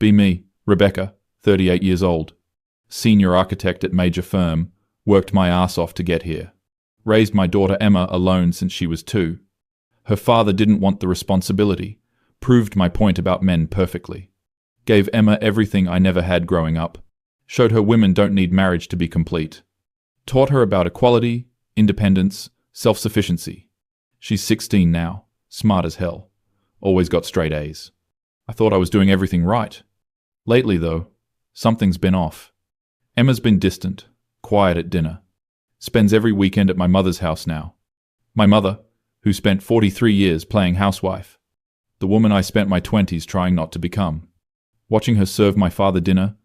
Be me, Rebecca, 38 years old. Senior architect at major firm, worked my ass off to get here. Raised my daughter Emma alone since she was 2. Her father didn't want the responsibility. Proved my point about men perfectly. Gave Emma everything I never had growing up. Showed her women don't need marriage to be complete. Taught her about equality, independence, self-sufficiency. She's 16 now, smart as hell. Always got straight A's. I thought I was doing everything right. Lately, though, something's been off. Emma's been distant, quiet at dinner. Spends every weekend at my mother's house now. My mother, who spent 43 years playing housewife. The woman I spent my 20s trying not to become. Watching her serve my father dinner,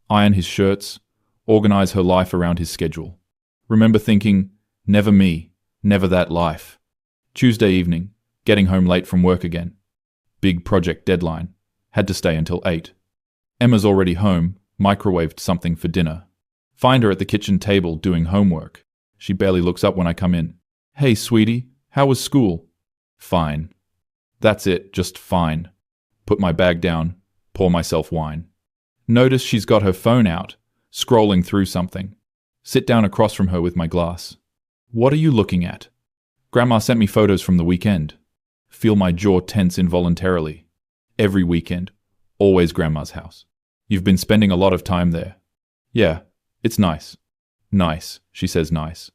iron his shirts, organize her life around his schedule. Remember thinking, never me, never that life. Tuesday evening, getting home late from work again. Big project deadline. Had to stay until 8. Emma's already home, microwaved something for dinner. Find her at the kitchen table doing homework. She barely looks up when I come in. Hey, sweetie, how was school? Fine. That's it, just fine. Put my bag down, pour myself wine. Notice she's got her phone out, scrolling through something. Sit down across from her with my glass. What are you looking at? Grandma sent me photos from the weekend. Feel my jaw tense involuntarily. Every weekend. Always Grandma's house. You've been spending a lot of time there. Yeah, it's nice. Nice, she says nice.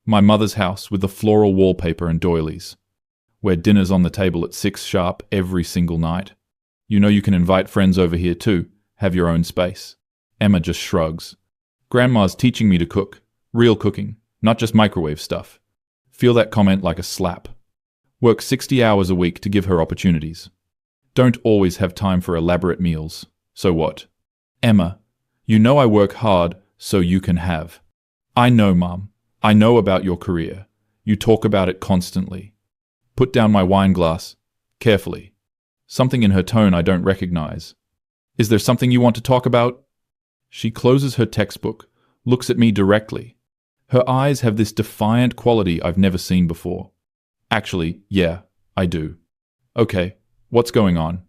My mother's house with the floral wallpaper and doilies. Where dinner's on the table at 6 sharp every single night. You know you can invite friends over here too, have your own space. Emma just shrugs. Grandma's teaching me to cook. Real cooking, not just microwave stuff. Feel that comment like a slap. Work 60 hours a week to give her opportunities. Don't always have time for elaborate meals. So what? Emma, you know I work hard so you can have. I know, Mum. I know about your career. You talk about it constantly. Put down my wine glass, carefully. Something in her tone I don't recognize. Is there something you want to talk about? She closes her textbook, looks at me directly. Her eyes have this defiant quality I've never seen before. Actually, yeah, I do. Okay, what's going on?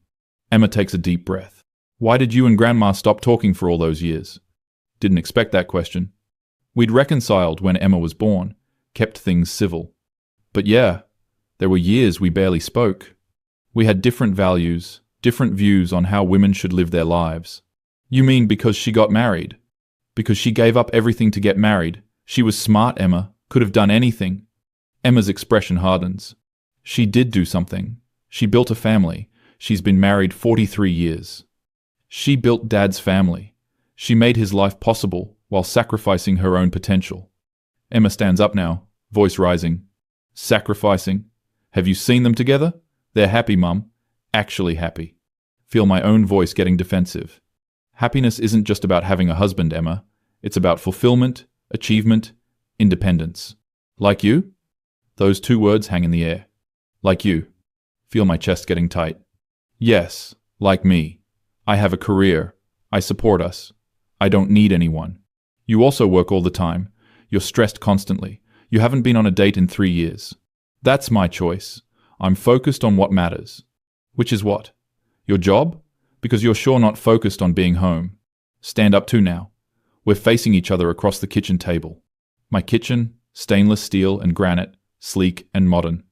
Emma takes a deep breath. Why did you and Grandma stop talking for all those years? Didn't expect that question. We'd reconciled when Emma was born, kept things civil. But yeah, there were years we barely spoke. We had different values, different views on how women should live their lives. You mean because she got married? Because she gave up everything to get married? She was smart, Emma, could have done anything. Emma's expression hardens. She did do something. She built a family. She's been married 43 years. She built Dad's family. She made his life possible while sacrificing her own potential. Emma stands up now, voice rising. Sacrificing? Have you seen them together? They're happy, Mum. Actually happy. Feel my own voice getting defensive. Happiness isn't just about having a husband, Emma. It's about fulfillment, achievement, independence. Like you? Those 2 words hang in the air. Like you. Feel my chest getting tight. Yes, like me. I have a career. I support us. I don't need anyone. You also work all the time. You're stressed constantly. You haven't been on a date in 3 years. That's my choice. I'm focused on what matters. Which is what? Your job? Because you're sure not focused on being home. Stand up too now. We're facing each other across the kitchen table. My kitchen, stainless steel and granite, sleek and modern.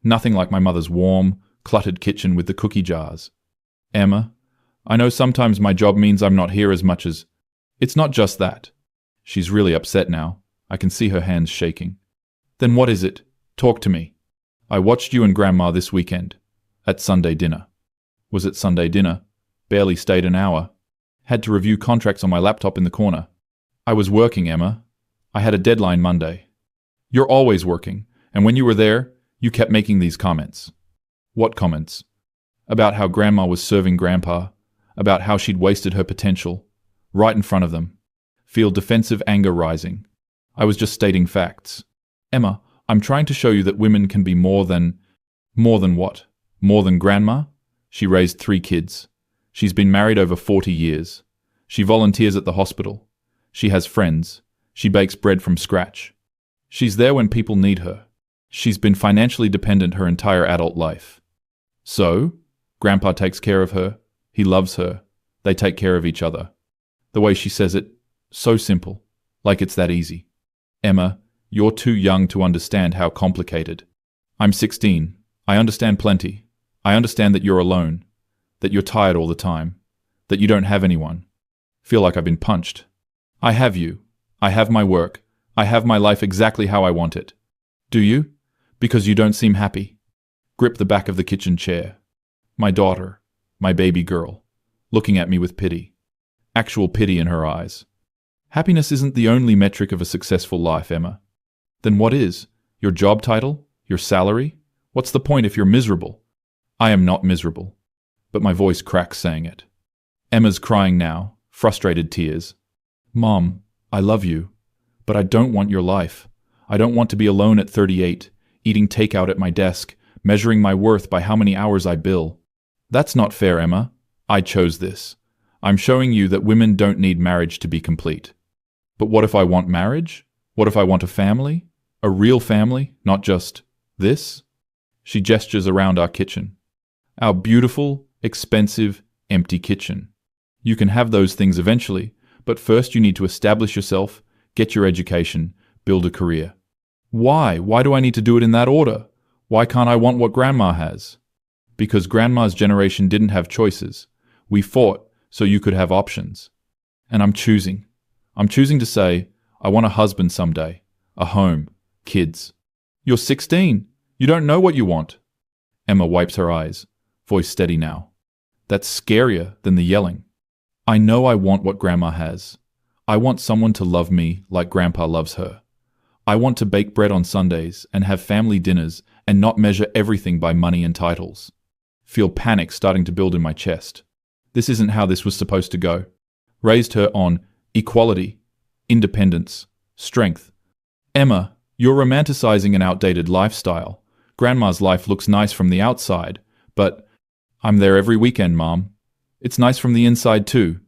Nothing like my mother's warm, cluttered kitchen with the cookie jars. Emma, I know sometimes my job means I'm not here as much as... It's not just that. She's really upset now. I can see her hands shaking. Then what is it? Talk to me. I watched you and Grandma this weekend. At Sunday dinner. Was it Sunday dinner? Barely stayed an hour. Had to review contracts on my laptop in the corner. I was working, Emma. I had a deadline Monday. You're always working, and when you were there, you kept making these comments. What comments? About how Grandma was serving Grandpa, about how she'd wasted her potential, right in front of them. Feel defensive anger rising. I was just stating facts. Emma, I'm trying to show you that women can be more than... More than what? More than Grandma? She raised 3 kids. She's been married over 40 years. She volunteers at the hospital. She has friends. She bakes bread from scratch. She's there when people need her. She's been financially dependent her entire adult life. So, Grandpa takes care of her. He loves her. They take care of each other. The way she says it, so simple, like it's that easy. Emma, you're too young to understand how complicated. I'm 16. I understand plenty. I understand that you're alone, that you're tired all the time, that you don't have anyone. Feel like I've been punched. I have you. I have my work. I have my life exactly how I want it. Do you? Because you don't seem happy. Grip the back of the kitchen chair. My daughter, my baby girl, looking at me with pity. Actual pity in her eyes. Happiness isn't the only metric of a successful life, Emma. Then what is? Your job title? Your salary? What's the point if you're miserable? I am not miserable. But my voice cracks saying it. Emma's crying now, frustrated tears. Mom, I love you, but I don't want your life. I don't want to be alone at 38, eating takeout at my desk, measuring my worth by how many hours I bill. That's not fair, Emma. I chose this. I'm showing you that women don't need marriage to be complete. But what if I want marriage? What if I want a family? A real family, not just this? She gestures around our kitchen. Our beautiful, expensive, empty kitchen. You can have those things eventually, but first you need to establish yourself, get your education, build a career. Why? Why do I need to do it in that order? Why can't I want what Grandma has? Because Grandma's generation didn't have choices. We fought so you could have options. And I'm choosing. I'm choosing to say, I want a husband someday, a home, kids. You're 16. You don't know what you want. Emma wipes her eyes, voice steady now. That's scarier than the yelling. I know I want what Grandma has. I want someone to love me like Grandpa loves her. I want to bake bread on Sundays and have family dinners and not measure everything by money and titles. Feel panic starting to build in my chest. This isn't how this was supposed to go. Raised her on equality, independence, strength. Emma, you're romanticizing an outdated lifestyle. Grandma's life looks nice from the outside, but I'm there every weekend, Mom. It's nice from the inside too.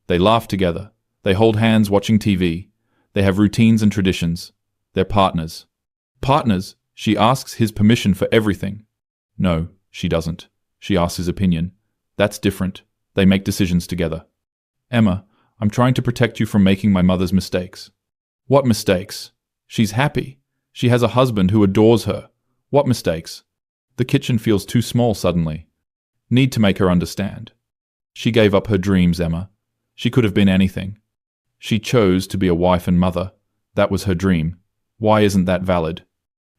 They laugh together. They hold hands watching TV. They have routines and traditions. They're partners. Partners? She asks his permission for everything. No, she doesn't. She asks his opinion. That's different. They make decisions together. Emma, I'm trying to protect you from making my mother's mistakes. What mistakes? She's happy. She has a husband who adores her. What mistakes? The kitchen feels too small suddenly. Need to make her understand. She gave up her dreams, Emma. She could have been anything. She chose to be a wife and mother. That was her dream. Why isn't that valid?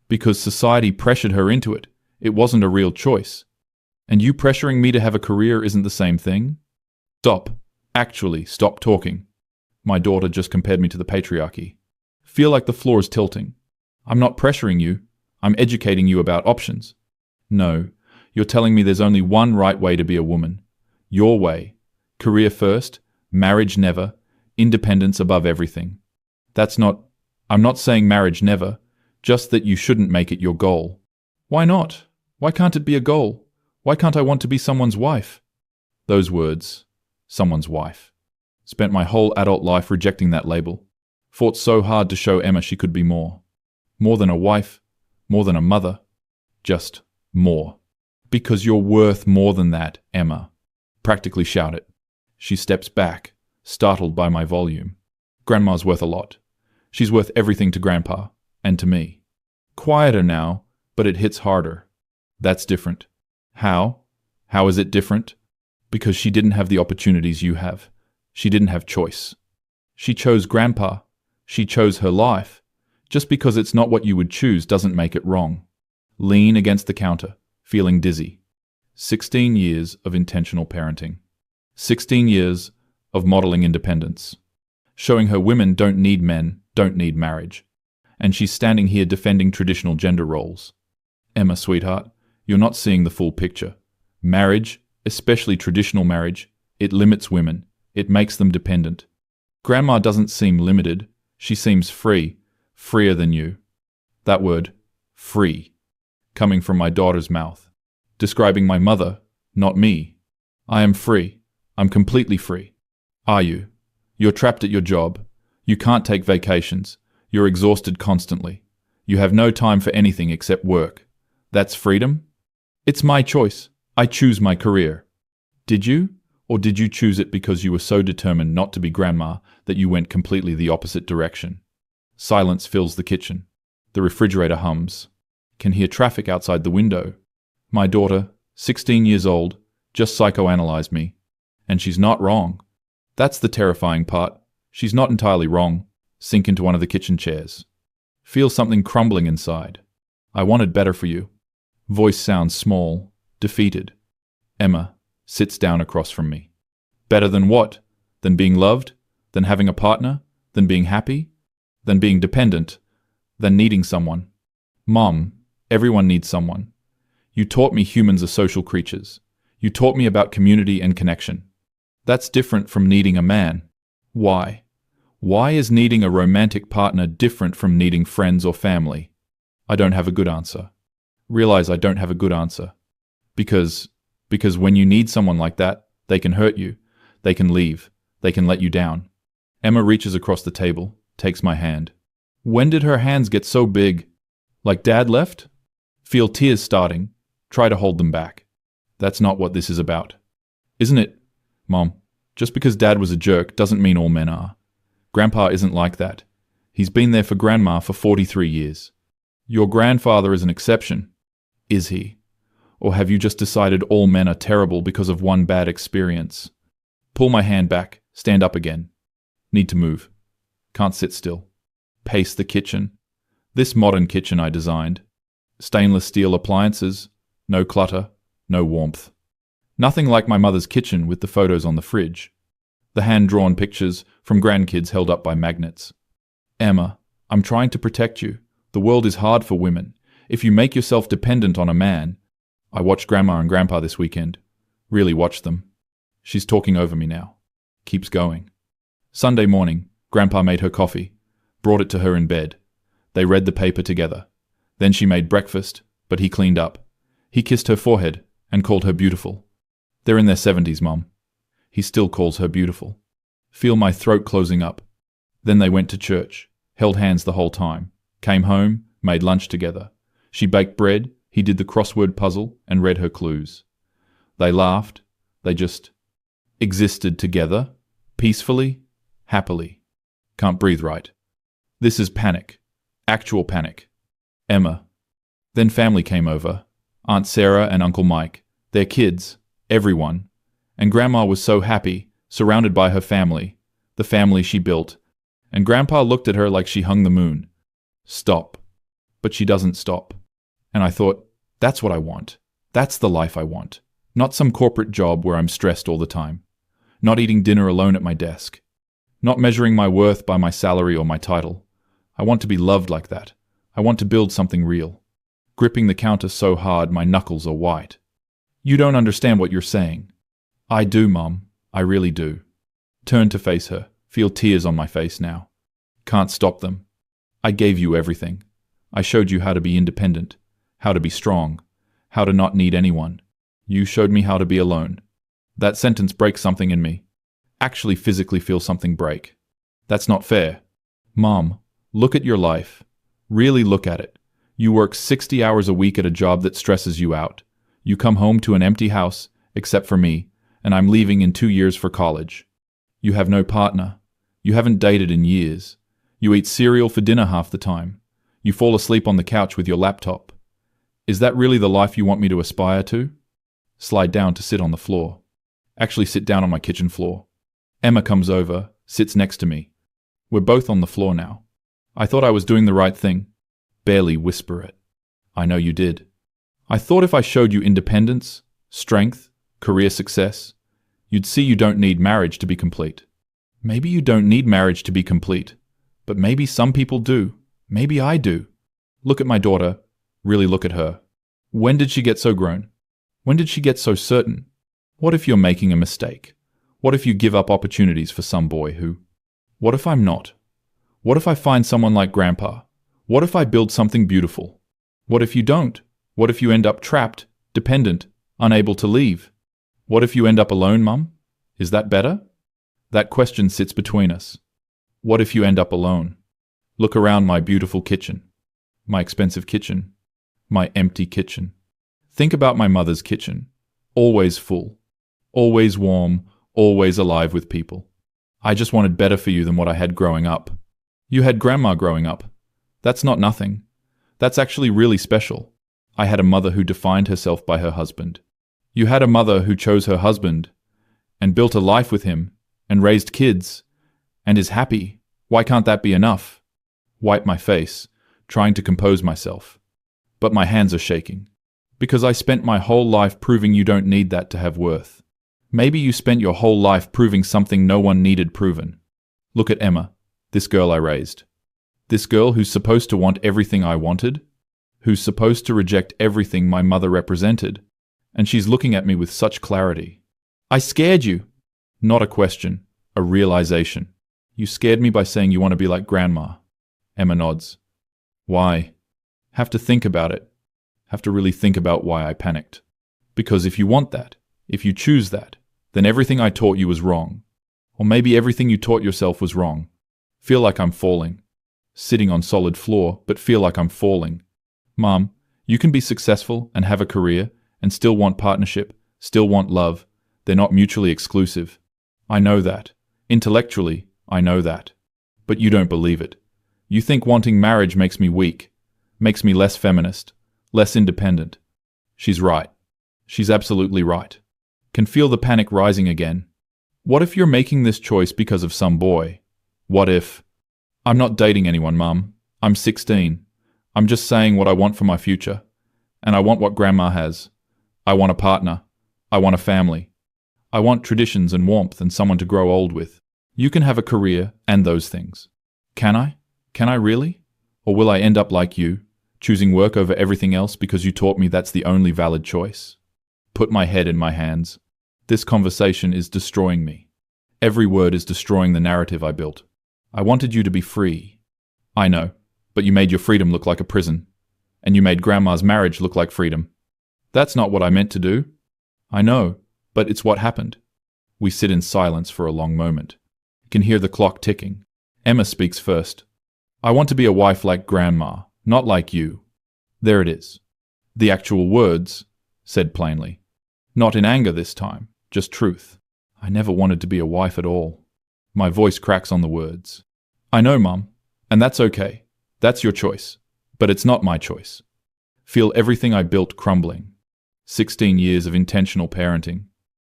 Because society pressured her into it. It wasn't a real choice. And you pressuring me to have a career isn't the same thing? Stop. Actually, stop talking. My daughter just compared me to the patriarchy. Feel like the floor is tilting. I'm not pressuring you. I'm educating you about options. No, you're telling me there's only one right way to be a woman. Your way. Career first, marriage never, independence above everything. I'm not saying marriage never, just that you shouldn't make it your goal. Why not? Why can't it be a goal? Why can't I want to be someone's wife? Those words, someone's wife. Spent my whole adult life rejecting that label. Fought so hard to show Emma she could be more. More than a wife, more than a mother. Just more. Because you're worth more than that, Emma. Practically shout it. She steps back, startled by my volume. Grandma's worth a lot. She's worth everything to Grandpa, and to me. Quieter now, but it hits harder. That's different. How? How is it different? Because she didn't have the opportunities you have. She didn't have choice. She chose Grandpa. She chose her life. Just because it's not what you would choose doesn't make it wrong. Lean against the counter, feeling dizzy. 16 years of intentional parenting. 16 years of modeling independence. Showing her women don't need men, don't need marriage. And she's standing here defending traditional gender roles. Emma, sweetheart, you're not seeing the full picture. Marriage, especially traditional marriage, it limits women. It makes them dependent. Grandma doesn't seem limited. She seems free. Freer than you. That word, free, coming from my daughter's mouth. Describing my mother, not me. I am free. I'm completely free. Are you? You're trapped at your job. You can't take vacations. You're exhausted constantly. You have no time for anything except work. That's freedom? It's my choice. I choose my career. Did you? Or did you choose it because you were so determined not to be grandma that you went completely the opposite direction? Silence fills the kitchen. The refrigerator hums. Can hear traffic outside the window. My daughter, 16 years old, just psychoanalyzed me. And she's not wrong. That's the terrifying part. She's not entirely wrong. Sink into one of the kitchen chairs. Feel something crumbling inside. I wanted better for you. Voice sounds small, defeated. Emma sits down across from me. Better than what? Than being loved? Than having a partner? Than being happy? Than being dependent? Than needing someone? Mom, everyone needs someone. You taught me humans are social creatures. You taught me about community and connection. That's different from needing a man. Why? Why is needing a romantic partner different from needing friends or family? I don't have a good answer. Realize I don't have a good answer. Because when you need someone like that, they can hurt you. They can leave. They can let you down. Emma reaches across the table, takes my hand. When did her hands get so big? Like Dad left? Feel tears starting. Try to hold them back. That's not what this is about. Isn't it? Mom, just because Dad was a jerk doesn't mean all men are. Grandpa isn't like that. He's been there for Grandma for 43 years. Your grandfather is an exception. Is he? Or have you just decided all men are terrible because of one bad experience? Pull my hand back. Stand up again. Need to move. Can't sit still. Pace the kitchen. This modern kitchen I designed. Stainless steel appliances. No clutter. No warmth. Nothing like my mother's kitchen with the photos on the fridge. The hand-drawn pictures from grandkids held up by magnets. Emma, I'm trying to protect you. The world is hard for women. If you make yourself dependent on a man... I watched Grandma and Grandpa this weekend. Really watched them. She's talking over me now. Keeps going. Sunday morning, Grandpa made her coffee. Brought it to her in bed. They read the paper together. Then she made breakfast, but he cleaned up. He kissed her forehead and called her beautiful. They're in their 70s, Mom. He still calls her beautiful. Feel my throat closing up. Then they went to church, held hands the whole time, came home, made lunch together. She baked bread, he did the crossword puzzle and read her clues. They laughed. They just existed together, peacefully, happily. Can't breathe right. This is panic. Actual panic. Emma. Then family came over. Aunt Sarah and Uncle Mike. Their kids. Everyone. And Grandma was so happy, surrounded by her family, the family she built. And Grandpa looked at her like she hung the moon. Stop. But she doesn't stop. And I thought, that's what I want. That's the life I want. Not some corporate job where I'm stressed all the time. Not eating dinner alone at my desk. Not measuring my worth by my salary or my title. I want to be loved like that. I want to build something real. Gripping the counter so hard my knuckles are white. You don't understand what you're saying. I do, Mom. I really do. Turn to face her. Feel tears on my face now. Can't stop them. I gave you everything. I showed you how to be independent. How to be strong, how to not need anyone. You showed me how to be alone. That sentence breaks something in me. Actually physically feel something break. That's not fair. Mom, look at your life. Really look at it. You work 60 hours a week at a job that stresses you out. You come home to an empty house, except for me, and I'm leaving in 2 years for college. You have no partner. You haven't dated in years. You eat cereal for dinner half the time. You fall asleep on the couch with your laptop. Is that really the life you want me to aspire to? Slide down to sit on the floor. Actually sit down on my kitchen floor. Emma comes over, sits next to me. We're both on the floor now. I thought I was doing the right thing. Barely whisper it. I know you did. I thought if I showed you independence, strength, career success, you'd see you don't need marriage to be complete. Maybe you don't need marriage to be complete, but maybe some people do. Maybe I do. Look at my daughter. Really look at her. When did she get so grown? When did she get so certain? What if you're making a mistake? What if you give up opportunities for some boy who... What if I'm not? What if I find someone like Grandpa? What if I build something beautiful? What if you don't? What if you end up trapped, dependent, unable to leave? What if you end up alone, Mum? Is that better? That question sits between us. What if you end up alone? Look around my beautiful kitchen. My expensive kitchen. My empty kitchen. Think about my mother's kitchen. Always full. Always warm. always alive with people. I just wanted better for you than what I had growing up. You had grandma growing up. That's not nothing. That's actually really special. I had a mother who defined herself by her husband. You had a mother who chose her husband and built a life with him and raised kids and is happy. Why can't that be enough? Wipe my face, trying to compose myself. But my hands are shaking. Because I spent my whole life proving you don't need that to have worth. Maybe you spent your whole life proving something no one needed proven. Look at Emma, this girl I raised. This girl who's supposed to want everything I wanted, who's supposed to reject everything my mother represented, and she's looking at me with such clarity. I scared you. Not a question, a realization. You scared me by saying you want to be like grandma. Emma nods. Why? Have to think about it. Have to really think about why I panicked. Because if you want that, if you choose that, then everything I taught you was wrong. Or maybe everything you taught yourself was wrong. Feel like I'm falling. Sitting on solid floor, but feel like I'm falling. Mom, you can be successful and have a career and still want partnership, still want love. They're not mutually exclusive. I know that. Intellectually, I know that. But you don't believe it. You think wanting marriage makes me weak, makes me less feminist, less independent. She's right. She's absolutely right. Can feel the panic rising again. What if you're making this choice because of some boy? What if... I'm not dating anyone, Mum. I'm 16. I'm just saying what I want for my future. And I want what Grandma has. I want a partner. I want a family. I want traditions and warmth and someone to grow old with. You can have a career and those things. Can I? Can I really? Or will I end up like you, choosing work over everything else because you taught me that's the only valid choice? Put my head in my hands. This conversation is destroying me. Every word is destroying the narrative I built. I wanted you to be free. I know, but you made your freedom look like a prison. And you made Grandma's marriage look like freedom. That's not what I meant to do. I know, but it's what happened. We sit in silence for a long moment. You can hear the clock ticking. Emma speaks first. I want to be a wife like Grandma, not like you. There it is. The actual words, said plainly. Not in anger this time, just truth. I never wanted to be a wife at all. My voice cracks on the words. I know, Mum, and that's okay. That's your choice. But it's not my choice. Feel everything I built crumbling. 16 years of intentional parenting.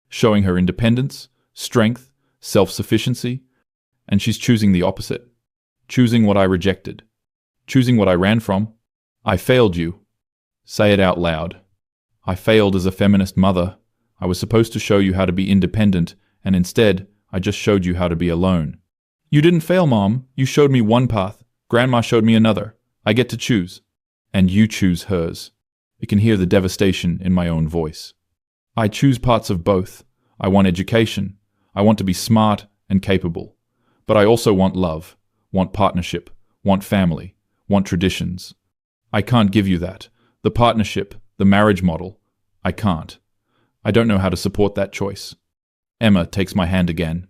Showing her independence, strength, self-sufficiency, and she's choosing the opposite. Choosing what I rejected. Choosing what I ran from. I failed you. Say it out loud. I failed as a feminist mother. I was supposed to show you how to be independent, and instead, I just showed you how to be alone. You didn't fail, Mom. You showed me one path. Grandma showed me another. I get to choose. And you choose hers. You can hear the devastation in my own voice. I choose parts of both. I want education. I want to be smart and capable. But I also want love, want partnership, want family, want traditions. I can't give you that. The partnership, the marriage model. I can't. I don't know how to support that choice. Emma takes my hand again.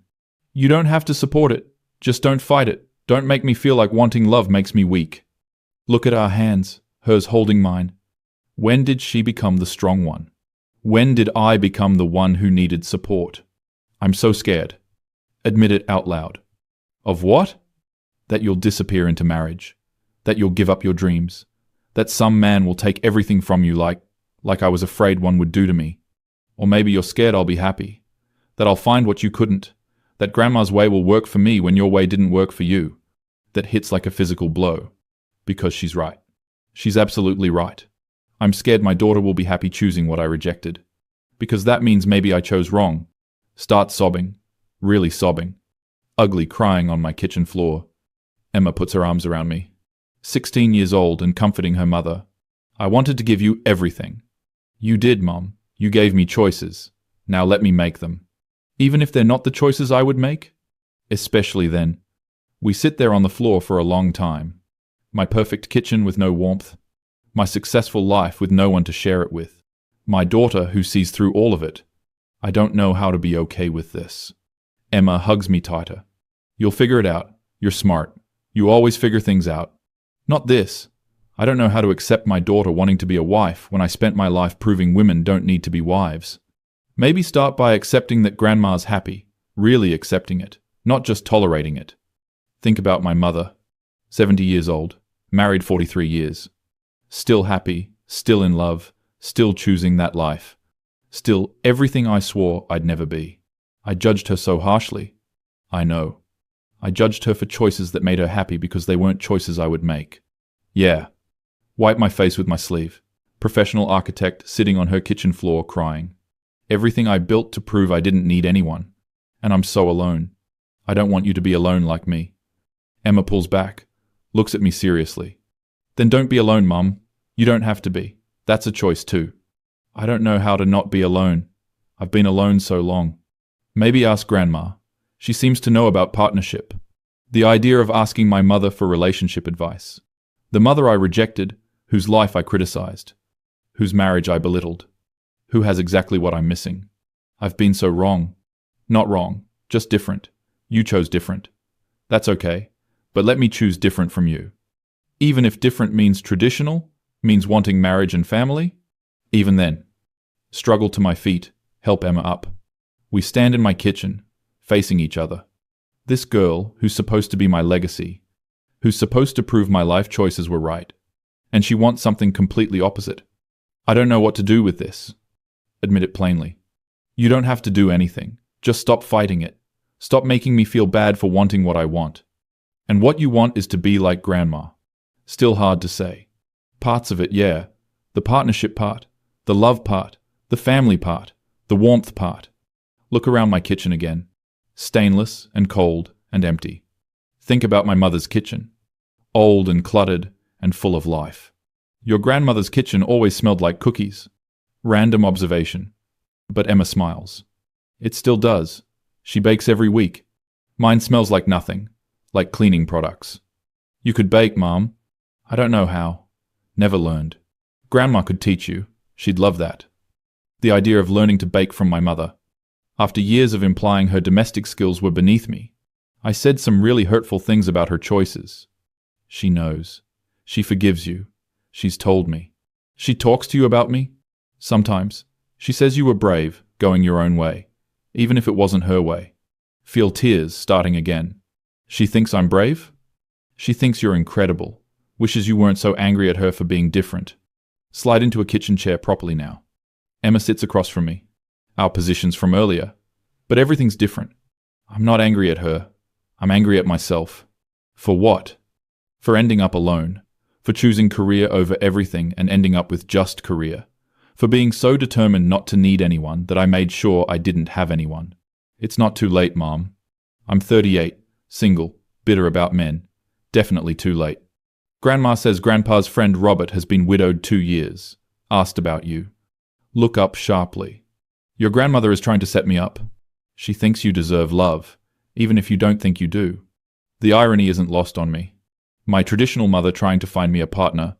You don't have to support it. Just don't fight it. Don't make me feel like wanting love makes me weak. Look at our hands, hers holding mine. When did she become the strong one? When did I become the one who needed support? I'm so scared. Admit it out loud. Of what? That you'll disappear into marriage. That you'll give up your dreams. That some man will take everything from you like I was afraid one would do to me. Or maybe you're scared I'll be happy. That I'll find what you couldn't. That Grandma's way will work for me when your way didn't work for you. That hits like a physical blow. Because she's right. She's absolutely right. I'm scared my daughter will be happy choosing what I rejected. Because that means maybe I chose wrong. Start sobbing. Really sobbing. Ugly crying on my kitchen floor. Emma puts her arms around me. 16 years old and comforting her mother. I wanted to give you everything. You did, Mom. You gave me choices. Now let me make them. Even if they're not the choices I would make? Especially then. We sit there on the floor for a long time. My perfect kitchen with no warmth. My successful life with no one to share it with. My daughter who sees through all of it. I don't know how to be okay with this. Emma hugs me tighter. You'll figure it out. You're smart. You always figure things out. Not this. I don't know how to accept my daughter wanting to be a wife when I spent my life proving women don't need to be wives. Maybe start by accepting that Grandma's happy. Really accepting it, not just tolerating it. Think about my mother, 70 years old, married 43 years. Still happy, still in love, still choosing that life. Still everything I swore I'd never be. I judged her so harshly. I know. I judged her for choices that made her happy because they weren't choices I would make. Yeah. Wipe my face with my sleeve. Professional architect sitting on her kitchen floor crying. Everything I built to prove I didn't need anyone. And I'm so alone. I don't want you to be alone like me. Emma pulls back, looks at me seriously. Then don't be alone, Mum. You don't have to be. That's a choice too. I don't know how to not be alone. I've been alone so long. Maybe ask Grandma. She seems to know about partnership. The idea of asking my mother for relationship advice. The mother I rejected, whose life I criticized, whose marriage I belittled, who has exactly what I'm missing. I've been so wrong. Not wrong, just different. You chose different. That's okay, but let me choose different from you. Even if different means traditional, means wanting marriage and family, even then. Struggle to my feet, help Emma up. We stand in my kitchen, facing each other. This girl, who's supposed to be my legacy, who's supposed to prove my life choices were right, and she wants something completely opposite. I don't know what to do with this. Admit it plainly. You don't have to do anything. Just stop fighting it. Stop making me feel bad for wanting what I want. And what you want is to be like Grandma. Still hard to say. Parts of it, yeah. The partnership part, the love part, the family part, the warmth part. Look around my kitchen again. Stainless and cold and empty. Think about my mother's kitchen. Old and cluttered and full of life. Your grandmother's kitchen always smelled like cookies. Random observation. But Emma smiles. It still does. She bakes every week. Mine smells like nothing. Like cleaning products. You could bake, Mom. I don't know how. Never learned. Grandma could teach you. She'd love that. The idea of learning to bake from my mother. After years of implying her domestic skills were beneath me, I said some really hurtful things about her choices. She knows. She forgives you. She's told me. She talks to you about me? Sometimes. She says you were brave, going your own way, even if it wasn't her way. Feel tears starting again. She thinks I'm brave? She thinks you're incredible. Wishes you weren't so angry at her for being different. Slide into a kitchen chair properly now. Emma sits across from me. Our positions from earlier. But everything's different. I'm not angry at her. I'm angry at myself. For what? For ending up alone. For choosing career over everything and ending up with just career. For being so determined not to need anyone that I made sure I didn't have anyone. It's not too late, Mom. I'm 38, single, bitter about men. Definitely too late. Grandma says Grandpa's friend Robert has been widowed 2 years. Asked about you. Look up sharply. Your grandmother is trying to set me up. She thinks you deserve love, even if you don't think you do. The irony isn't lost on me. My traditional mother trying to find me a partner,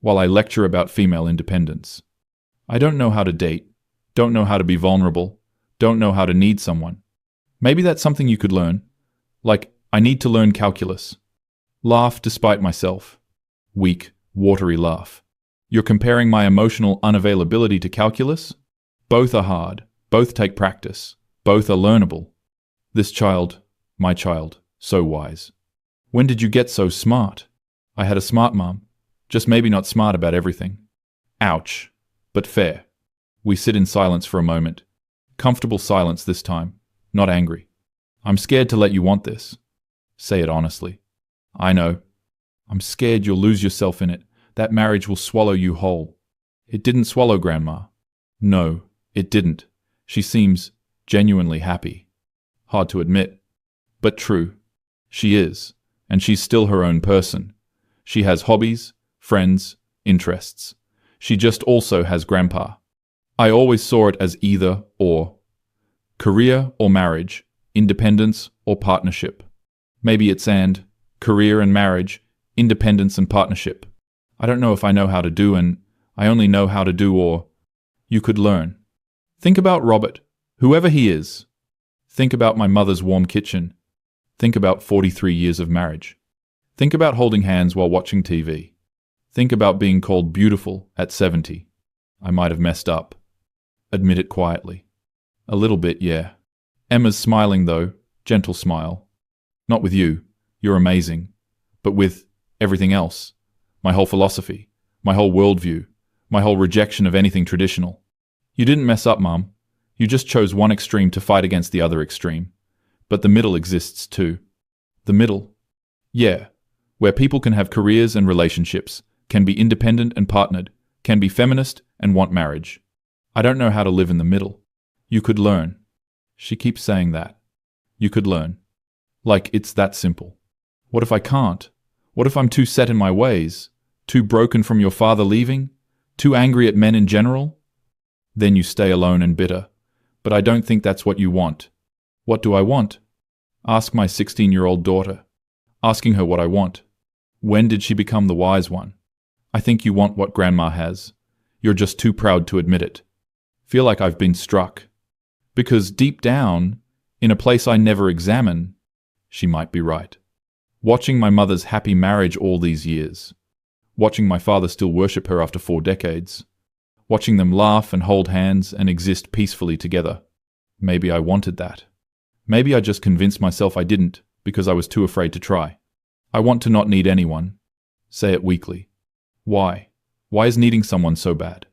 while I lecture about female independence. I don't know how to date, don't know how to be vulnerable, don't know how to need someone. Maybe that's something you could learn. Like, I need to learn calculus. Laugh despite myself. Weak, watery laugh. You're comparing my emotional unavailability to calculus? Both are hard, both take practice, both are learnable. This child, my child, so wise. When did you get so smart? I had a smart mom, just maybe not smart about everything. Ouch, but fair. We sit in silence for a moment. Comfortable silence this time, not angry. I'm scared to let you want this. Say it honestly. I know. I'm scared you'll lose yourself in it. That marriage will swallow you whole. It didn't swallow Grandma. No, it didn't. She seems genuinely happy. Hard to admit, but true. She is, and she's still her own person. She has hobbies, friends, interests. She just also has Grandpa. I always saw it as either or. Career or marriage, independence or partnership. Maybe it's and career and marriage, independence and partnership. I don't know if I know how to do and I only know how to do or you could learn. Think about Robert, whoever he is. Think about my mother's warm kitchen. Think about 43 years of marriage. Think about holding hands while watching TV. Think about being called beautiful at 70. I might have messed up. Admit it quietly. A little bit, yeah. Emma's smiling though, gentle smile. Not with you, you're amazing, but with everything else. My whole philosophy, my whole worldview, my whole rejection of anything traditional. You didn't mess up, Mum. You just chose one extreme to fight against the other extreme. But the middle exists too. The middle? Yeah, where people can have careers and relationships, can be independent and partnered, can be feminist and want marriage. I don't know how to live in the middle. You could learn. She keeps saying that. You could learn. Like it's that simple. What if I can't? What if I'm too set in my ways? Too broken from your father leaving? Too angry at men in general? Then you stay alone and bitter. But I don't think that's what you want. What do I want? Ask my 16-year-old daughter. Asking her what I want. When did she become the wise one? I think you want what Grandma has. You're just too proud to admit it. Feel like I've been struck. Because deep down, in a place I never examine, she might be right. Watching my mother's happy marriage all these years. Watching my father still worship her after 4 decades. Watching them laugh and hold hands and exist peacefully together. Maybe I wanted that. Maybe I just convinced myself I didn't because I was too afraid to try. I want to not need anyone. Say it weakly. Why? Why is needing someone so bad?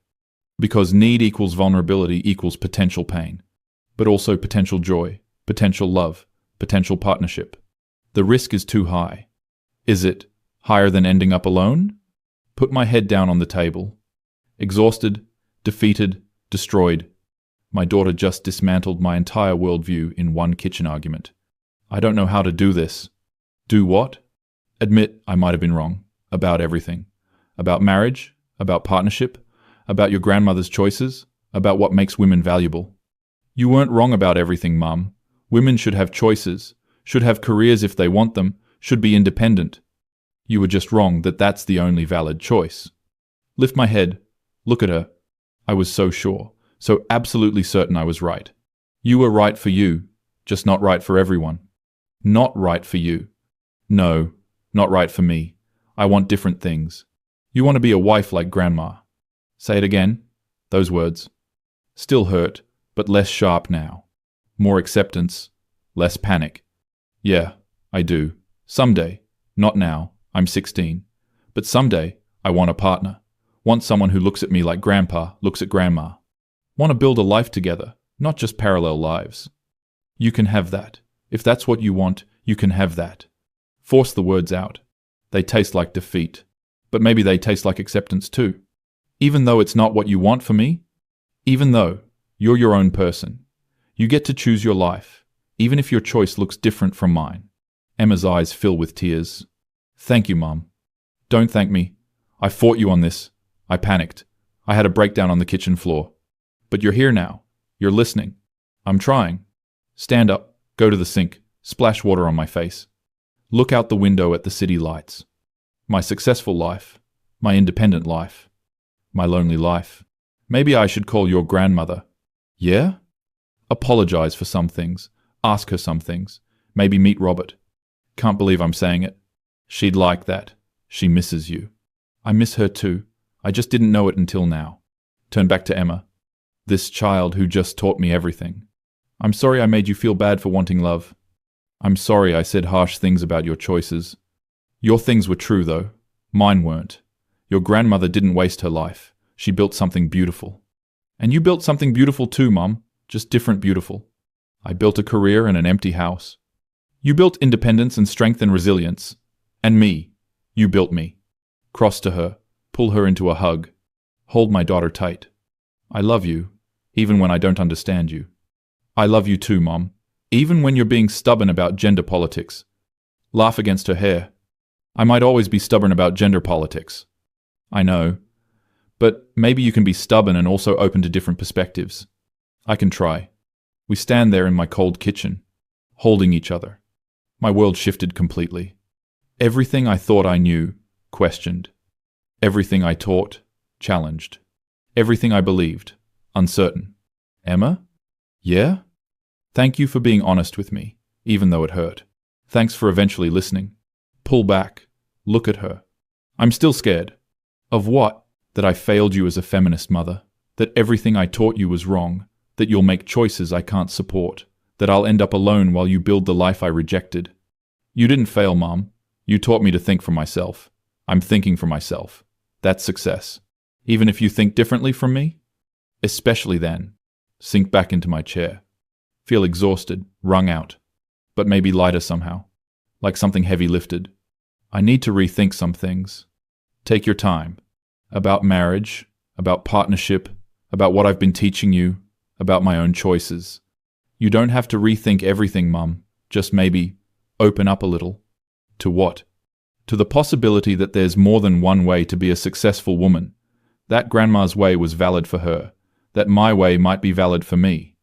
Because need equals vulnerability equals potential pain, but also potential joy, potential love, potential partnership. The risk is too high. Is it higher than ending up alone? Put my head down on the table. Exhausted, defeated, destroyed. My daughter just dismantled my entire worldview in one kitchen argument. I don't know how to do this. Do what? Admit I might have been wrong. About everything. About marriage, about partnership, about your grandmother's choices, about what makes women valuable. You weren't wrong about everything, Mum. Women should have choices, should have careers if they want them, should be independent. You were just wrong that that's the only valid choice. Lift my head. Look at her. I was so sure, so absolutely certain I was right. You were right for you, just not right for everyone. Not right for you. No, not right for me. I want different things. You want to be a wife like Grandma. Say it again. Those words. Still hurt, but less sharp now. More acceptance, less panic. Yeah, I do. Someday. Not now. I'm 16. But someday, I want a partner. Want someone who looks at me like Grandpa looks at Grandma. Want to build a life together, not just parallel lives. You can have that. If that's what you want, you can have that. Force the words out. They taste like defeat. But maybe they taste like acceptance too. Even though it's not what you want for me, even though you're your own person, you get to choose your life, even if your choice looks different from mine. Emma's eyes fill with tears. Thank you, Mum. Don't thank me. I fought you on this. I panicked. I had a breakdown on the kitchen floor. But you're here now. You're listening. I'm trying. Stand up, go to the sink, splash water on my face. Look out the window at the city lights. My successful life, my independent life, my lonely life. Maybe I should call your grandmother. Yeah? Apologize for some things. Ask her some things. Maybe meet Robert. Can't believe I'm saying it. She'd like that. She misses you. I miss her too. I just didn't know it until now. Turn back to Emma. This child who just taught me everything. I'm sorry I made you feel bad for wanting love. I'm sorry I said harsh things about your choices. Your things were true, though. Mine weren't. Your grandmother didn't waste her life. She built something beautiful. And you built something beautiful too, Mum. Just different beautiful. I built a career and an empty house. You built independence and strength and resilience. And me. You built me. Cross to her. Pull her into a hug. Hold my daughter tight. I love you, even when I don't understand you. I love you too, Mom. Even when you're being stubborn about gender politics. Laugh against her hair. I might always be stubborn about gender politics. I know. But maybe you can be stubborn and also open to different perspectives. I can try. We stand there in my cold kitchen, holding each other. My world shifted completely. Everything I thought I knew, questioned. Everything I taught, challenged. Everything I believed, uncertain. Emma? Yeah? Thank you for being honest with me, even though it hurt. Thanks for eventually listening. Pull back. Look at her. I'm still scared. Of what? That I failed you as a feminist mother. That everything I taught you was wrong. That you'll make choices I can't support. that I'll end up alone while you build the life I rejected. You didn't fail, Mom. You taught me to think for myself. I'm thinking for myself. That's success. Even if you think differently from me? Especially then. Sink back into my chair. Feel exhausted, wrung out, but maybe lighter somehow, like something heavy lifted. I need to rethink some things. Take your time. About marriage, about partnership, about what I've been teaching you, about my own choices. You don't have to rethink everything, Mum. Just maybe open up a little. To what? To the possibility that there's more than one way to be a successful woman. That Grandma's way was valid for her, that my way might be valid for me,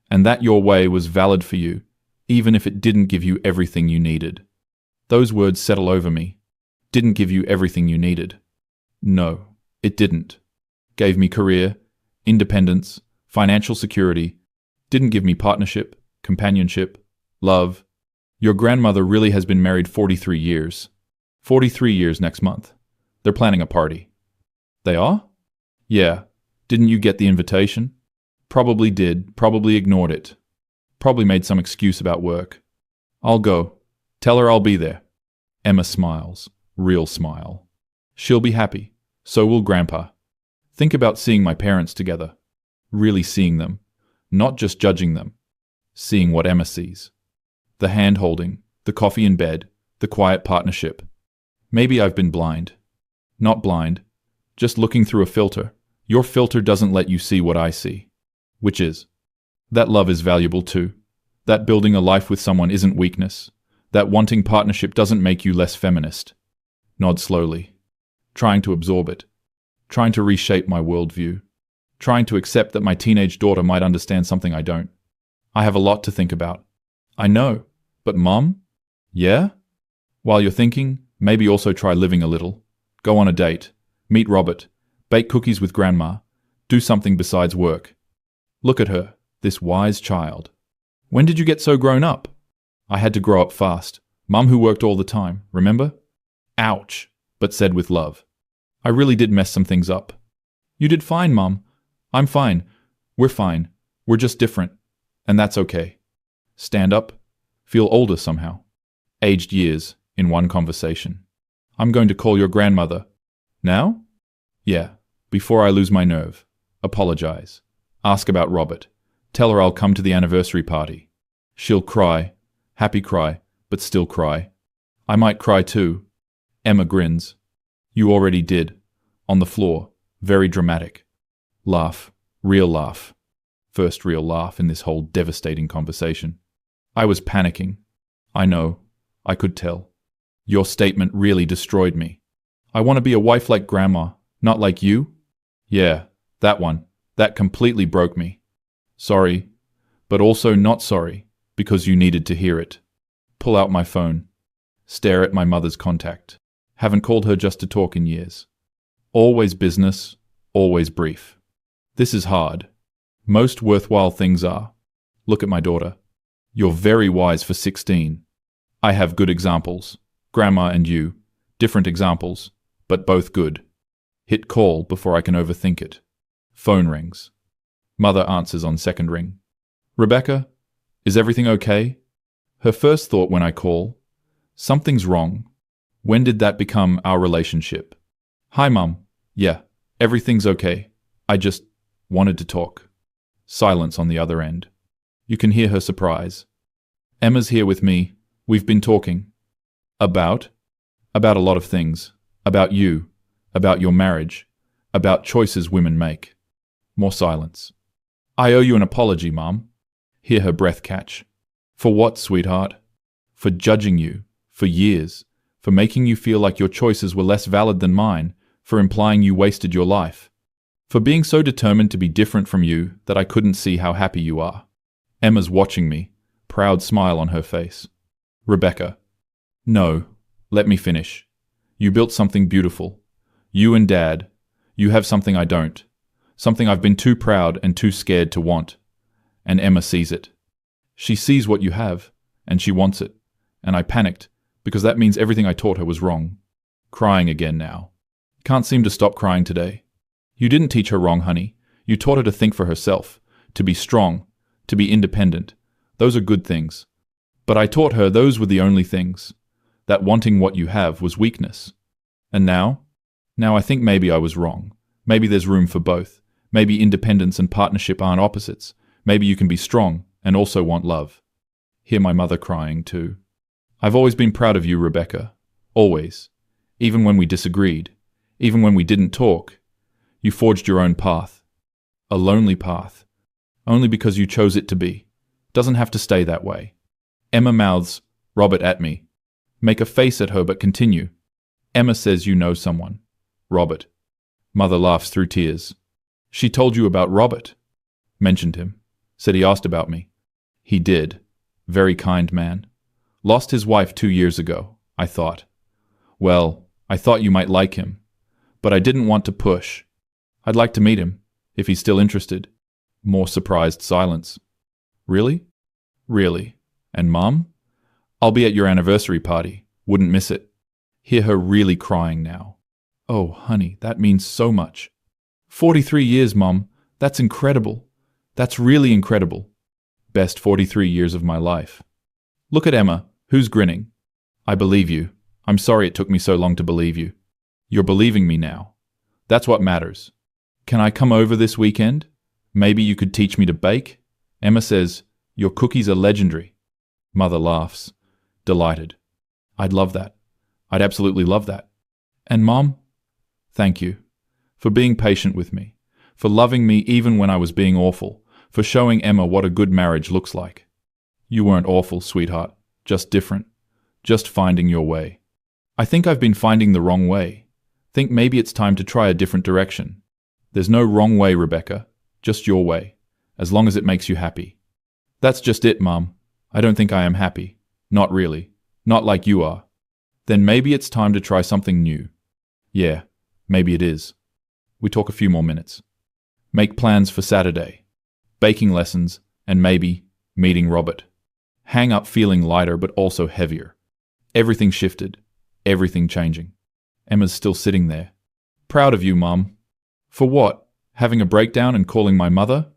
and that your way was valid for you, even if it didn't give you everything you needed. Those words settle over me. Didn't give you everything you needed. No, it didn't. Gave me career, independence, financial security. Didn't give me partnership, companionship, love. Your grandmother really has been married 43 years. 43 years next month. They're planning a party. They are? Yeah. Didn't you get the invitation? Probably did, probably ignored it. Probably made some excuse about work. I'll go. Tell her I'll be there. Emma smiles. Real smile. She'll be happy. So will Grandpa. Think about seeing my parents together. Really seeing them. Not just judging them. Seeing what Emma sees. The hand-holding, the coffee in bed, the quiet partnership. Maybe I've been blind. Not blind. Just looking through a filter. Your filter doesn't let you see what I see. Which is that love is valuable too. That building a life with someone isn't weakness. That wanting partnership doesn't make you less feminist. Nod slowly. Trying to absorb it. Trying to reshape my worldview. Trying to accept that my teenage daughter might understand something I don't. I have a lot to think about. I know. But Mom? Yeah? While you're thinking, maybe also try living a little. Go on a date. Meet Robert. Bake cookies with Grandma. Do something besides work. Look at her, this wise child. When did you get so grown up? I had to grow up fast. Mum who worked all the time, remember? Ouch, but said with love. I really did mess some things up. You did fine, Mum. I'm fine. We're fine. We're just different. And that's okay. Stand up. Feel older somehow. Aged years in one conversation. I'm going to call your grandmother. Now? Yeah, before I lose my nerve. Apologize. Ask about Robert. Tell her I'll come to the anniversary party. She'll cry. Happy cry, but still cry. I might cry too. Emma grins. You already did. On the floor. Very dramatic. Laugh. Real laugh. First real laugh in this whole devastating conversation. I was panicking. I know. I could tell. Your statement really destroyed me. I want to be a wife like Grandma, not like you? Yeah, that one. That completely broke me. Sorry, but also not sorry, because you needed to hear it. Pull out my phone. Stare at my mother's contact. Haven't called her just to talk in years. Always business, always brief. This is hard. Most worthwhile things are. Look at my daughter. You're very wise for 16. I have good examples. Grandma and you. Different examples, but both good. Hit call before I can overthink it. Phone rings. Mother answers on second ring. Rebecca, is everything okay? Her first thought when I call, something's wrong. When did that become our relationship? Hi, Mum. Yeah, everything's okay. I just wanted to talk. Silence on the other end. You can hear her surprise. Emma's here with me. We've been talking. About? About a lot of things. About you. About your marriage. About choices women make. More silence. I owe you an apology, Mom. Hear her breath catch. For what, sweetheart? For judging you. For years. For making you feel like your choices were less valid than mine. For implying you wasted your life. For being so determined to be different from you that I couldn't see how happy you are. Emma's watching me. Proud smile on her face. Rebecca. No. Let me finish. You built something beautiful. You and Dad. You have something I don't. Something I've been too proud and too scared to want. And Emma sees it. She sees what you have, and she wants it. And I panicked, because that means everything I taught her was wrong. Crying again now. Can't seem to stop crying today. You didn't teach her wrong, honey. You taught her to think for herself, to be strong, to be independent. Those are good things. But I taught her those were the only things. That wanting what you have was weakness. And now? Now I think maybe I was wrong. Maybe there's room for both. Maybe independence and partnership aren't opposites. Maybe you can be strong and also want love. Hear my mother crying too. I've always been proud of you, Rebecca. Always. Even when we disagreed. Even when we didn't talk. You forged your own path. A lonely path. Only because you chose it to be. Doesn't have to stay that way. Emma mouths Robert at me. Make a face at her but continue. Emma says you know someone. Robert. Mother laughs through tears. She told you about Robert. Mentioned him. Said he asked about me. He did. Very kind man. Lost his wife 2 years ago, I thought. Well, I thought you might like him. But I didn't want to push. I'd like to meet him, if he's still interested. More surprised silence. Really? Really. And Mom? I'll be at your anniversary party. Wouldn't miss it. Hear her really crying now. Oh, honey, that means so much. 43 years, Mom. That's incredible. That's really incredible. Best 43 years of my life. Look at Emma, who's grinning. I believe you. I'm sorry it took me so long to believe you. You're believing me now. That's what matters. Can I come over this weekend? Maybe you could teach me to bake? Emma says, your cookies are legendary. Mother laughs, delighted. I'd love that. I'd absolutely love that. And Mom? Thank you. For being patient with me. For loving me even when I was being awful. For showing Emma what a good marriage looks like. You weren't awful, sweetheart. Just different. Just finding your way. I think I've been finding the wrong way. Think maybe it's time to try a different direction. There's no wrong way, Rebecca. Just your way. As long as it makes you happy. That's just it, Mom. I don't think I am happy. Not really. Not like you are. Then maybe it's time to try something new. Yeah, maybe it is. We talk a few more minutes. Make plans for Saturday. Baking lessons, and maybe meeting Robert. Hang up feeling lighter but also heavier. Everything shifted. Everything changing. Emma's still sitting there. Proud of you, Mom. For what? Having a breakdown and calling my mother?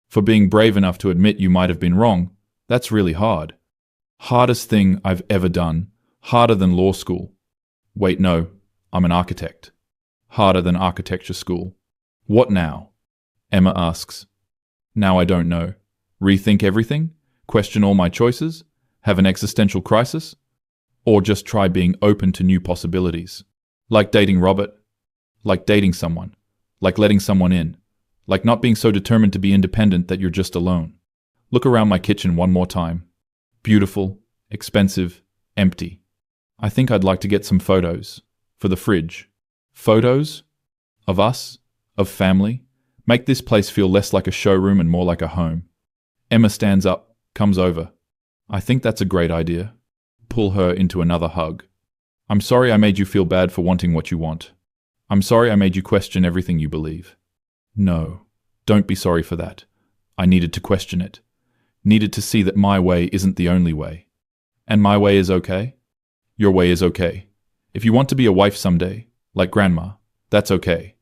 For being brave enough to admit you might have been wrong. That's really hard. Hardest thing I've ever done. Harder than law school. Wait, no. I'm an architect. Harder than architecture school. What now? Emma asks. Now I don't know. Rethink everything? Question all my choices? Have an existential crisis? Or just try being open to new possibilities? Like dating Robert? Like dating someone? Like letting someone in? Like not being so determined to be independent that you're just alone? Look around my kitchen one more time. Beautiful, expensive, empty. I think I'd like to get some photos. For the fridge. Photos? Of us? Of family? Make this place feel less like a showroom and more like a home. Emma stands up, comes over. I think that's a great idea. Pull her into another hug. I'm sorry I made you feel bad for wanting what you want. I'm sorry I made you question everything you believe. No, don't be sorry for that. I needed to question it. Needed to see that my way isn't the only way. And my way is okay? Your way is okay. If you want to be a wife someday, like Grandma, that's okay.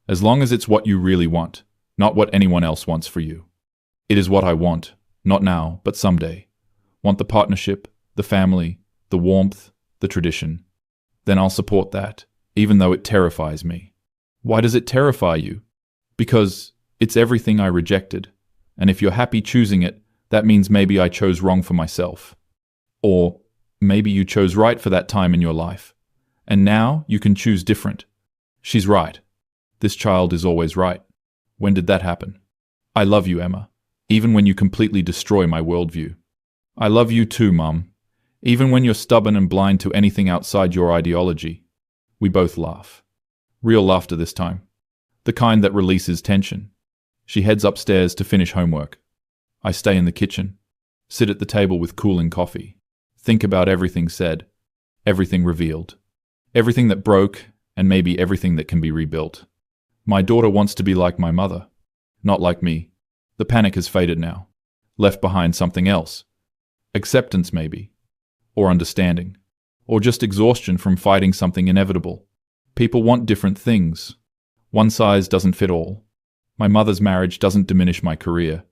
As long as it's what you really want, not what anyone else wants for you. It is what I want, not now, but someday. Want the partnership, the family, the warmth, the tradition. Then I'll support that, even though it terrifies me. Why does it terrify you? Because it's everything I rejected. And if you're happy choosing it, that means maybe I chose wrong for myself. Or maybe you chose right for that time in your life. And now you can choose different. She's right. This child is always right. When did that happen? I love you, Emma, even when you completely destroy my worldview. I love you too, Mum, even when you're stubborn and blind to anything outside your ideology. We both laugh. Real laughter this time. The kind that releases tension. She heads upstairs to finish homework. I stay in the kitchen, sit at the table with cooling coffee, think about everything said, everything revealed, everything that broke, and maybe everything that can be rebuilt. My daughter wants to be like my mother, not like me. The panic has faded now. Left behind something else. Acceptance maybe. Or understanding. Or just exhaustion from fighting something inevitable. People want different things. One size doesn't fit all. My mother's marriage doesn't diminish my career.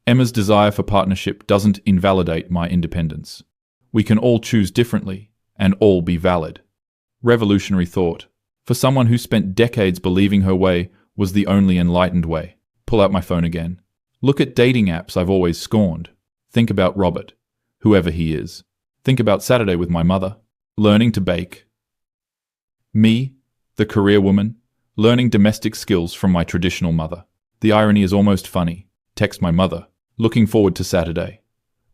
Emma's desire for partnership doesn't invalidate my independence. We can all choose differently and all be valid. Revolutionary thought. For someone who spent decades believing her way was the only enlightened way. Pull out my phone again. Look at dating apps I've always scorned. Think about Robert, whoever he is. Think about Saturday with my mother. Learning to bake. Me, the career woman, learning domestic skills from my traditional mother. The irony is almost funny. Text my mother. Looking forward to Saturday.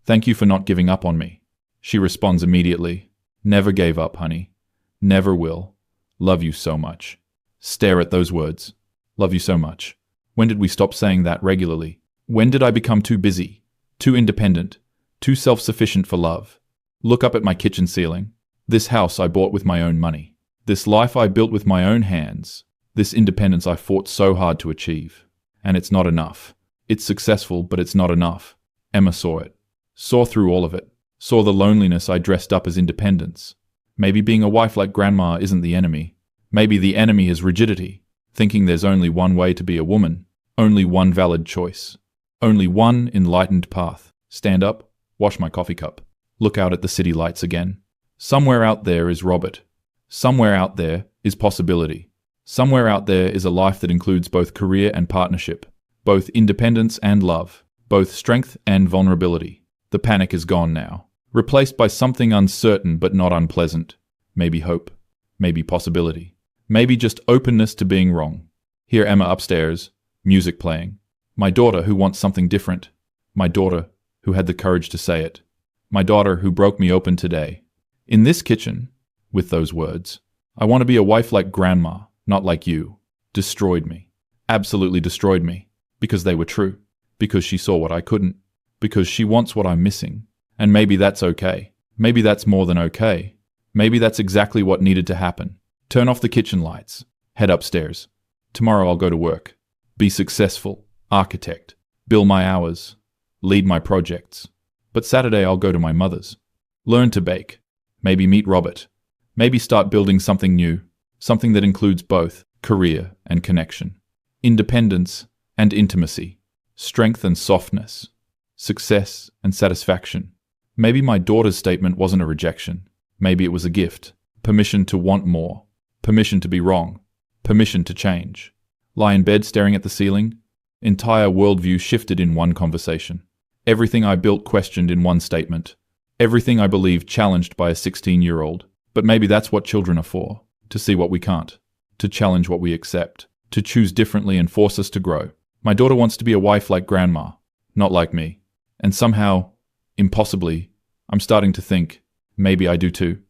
Thank you for not giving up on me. She responds immediately. Never gave up, honey. Never will. Love you so much. Stare at those words. Love you so much. When did we stop saying that regularly? When did I become too busy, too independent, too self-sufficient for love? Look up at my kitchen ceiling. This house I bought with my own money. This life I built with my own hands. This independence I fought so hard to achieve. And it's not enough. It's successful, but it's not enough. Emma saw it. Saw through all of it. Saw the loneliness I dressed up as independence. Maybe being a wife like Grandma isn't the enemy. Maybe the enemy is rigidity, thinking there's only one way to be a woman, only one valid choice, only one enlightened path. Stand up, wash my coffee cup. Look out at the city lights again. Somewhere out there is Robert. Somewhere out there is possibility. Somewhere out there is a life that includes both career and partnership, both independence and love, both strength and vulnerability. The panic is gone now, replaced by something uncertain but not unpleasant. Maybe hope, maybe possibility, maybe just openness to being wrong. Hear Emma upstairs, music playing. My daughter who wants something different. My daughter who had the courage to say it. My daughter who broke me open today. In this kitchen, with those words, I want to be a wife like Grandma, not like you. Destroyed me. Absolutely destroyed me. Because they were true. Because she saw what I couldn't. Because she wants what I'm missing. And maybe that's okay. Maybe that's more than okay. Maybe that's exactly what needed to happen. Turn off the kitchen lights. Head upstairs. Tomorrow I'll go to work. Be successful. Architect. Bill my hours. Lead my projects. But Saturday I'll go to my mother's. Learn to bake. Maybe meet Robert. Maybe start building something new. Something that includes both career and connection. Independence and intimacy. Strength and softness. Success and satisfaction. Maybe my daughter's statement wasn't a rejection. Maybe it was a gift. Permission to want more. Permission to be wrong. Permission to change. Lie in bed staring at the ceiling. Entire worldview shifted in one conversation. Everything I built questioned in one statement. Everything I believed challenged by a 16-year-old. But maybe that's what children are for. To see what we can't. To challenge what we accept. To choose differently and force us to grow. My daughter wants to be a wife like Grandma, not like me. And somehow, impossibly, I'm starting to think, maybe I do too.